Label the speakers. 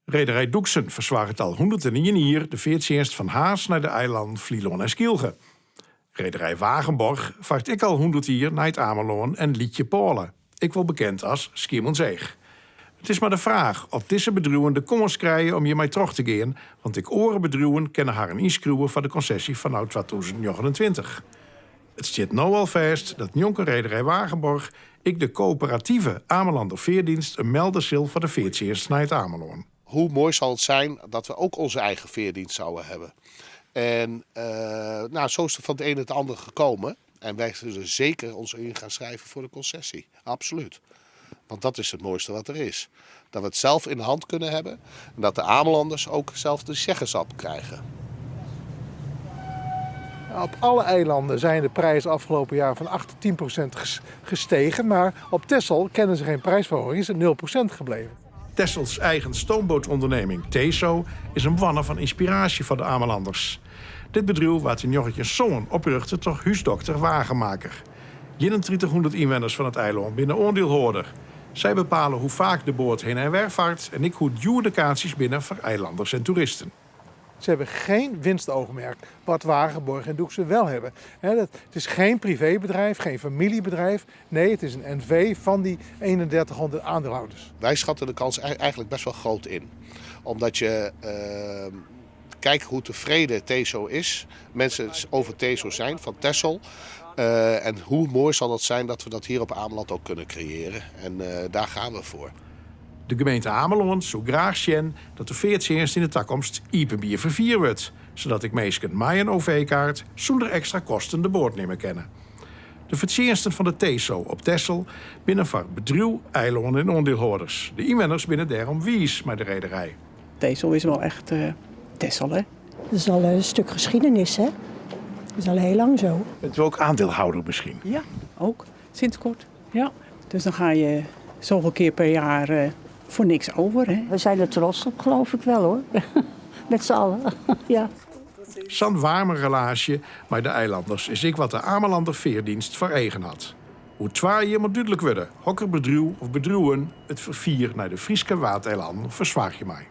Speaker 1: Rederij Doeksen verzwaart al 101 jaar de veertjenst van Haas naar de eilanden Vlieland en Skielge. Rederij Wagenborg vaart ik al 100 jaar naar het Ameland en Liedje Polen. Ik wel bekend als Schiermonnikoog. Het is maar de vraag of deze bedrijven de komst krijgen om hiermee terug te gaan, want ik oren bedrijven kennen haar een inschroeven van de concessie van 2029. Het zit nou al vast dat jonge Rederij Wagenborg ik de coöperatieve Amelander Veerdienst een meldersil van de veertjenst naar het Ameland.
Speaker 2: Hoe mooi zal het zijn dat we ook onze eigen veerdienst zouden hebben. En zo is het van het een het ander gekomen. En wij zullen zeker ons in gaan schrijven voor de concessie. Absoluut. Want dat is het mooiste wat er is. Dat we het zelf in de hand kunnen hebben. En dat de Amelanders ook zelf de zeggenschap krijgen.
Speaker 3: Op alle eilanden zijn de prijzen afgelopen jaar van 8 tot 10% gestegen. Maar op Texel kennen ze geen prijsverhoging, is het 0% gebleven.
Speaker 1: Tessels eigen stoombootonderneming Teso is een wanner van inspiratie voor de Amelanders. Dit bedrijf werd in Jorritjes zoon oprichten tot huisdokter Wagenmaker. 3100 inwoners van het eiland binnen oordeelhoorder. Zij bepalen hoe vaak de boot heen en weer vaart en ik hoe duur de kaartjes binnen voor eilanders en toeristen.
Speaker 3: Ze hebben geen winstoogmerk, wat Wagenborg en Doeksen wel hebben. Het is geen privébedrijf, geen familiebedrijf. Nee, het is een NV van die 3100 aandeelhouders.
Speaker 2: Wij schatten de kans eigenlijk best wel groot in. Omdat je kijkt hoe tevreden Teso is. Mensen over Teso zijn, van Texel. En hoe mooi zal het zijn dat we dat hier op Ameland ook kunnen creëren. En daar gaan we voor.
Speaker 1: De gemeente Ameland zou graag zien dat de veertjenst in de toekomst Iepenbier vervier wordt, zodat ik mensen mij een OV-kaart zonder extra kosten de boord nemen kennen. De veertjensten van de Teso op Texel binnen van bedrijf, eilanden en ondeelhouders. De inwoners binnen daarom wies met de rederij.
Speaker 4: Texel is wel echt Texel, hè?
Speaker 5: Dat is al een stuk geschiedenis, hè? Dat is al heel lang zo.
Speaker 1: Bent u ook aandeelhouder misschien?
Speaker 4: Ja, ook. Sinds kort. Ja. Dus dan ga je zoveel keer per jaar voor niks over, hè?
Speaker 5: We zijn er trots op, geloof ik wel, hoor. Met z'n allen, ja.
Speaker 1: Zo'n warme relatie met de eilanders is ik wat de Amelander Veerdienst voor eigen had. Hoe het 2 jaar moet duidelijk worden, hokker bedrijf of bedrijven het vervier naar de Frieske Waardeilanden verzwaar je mij.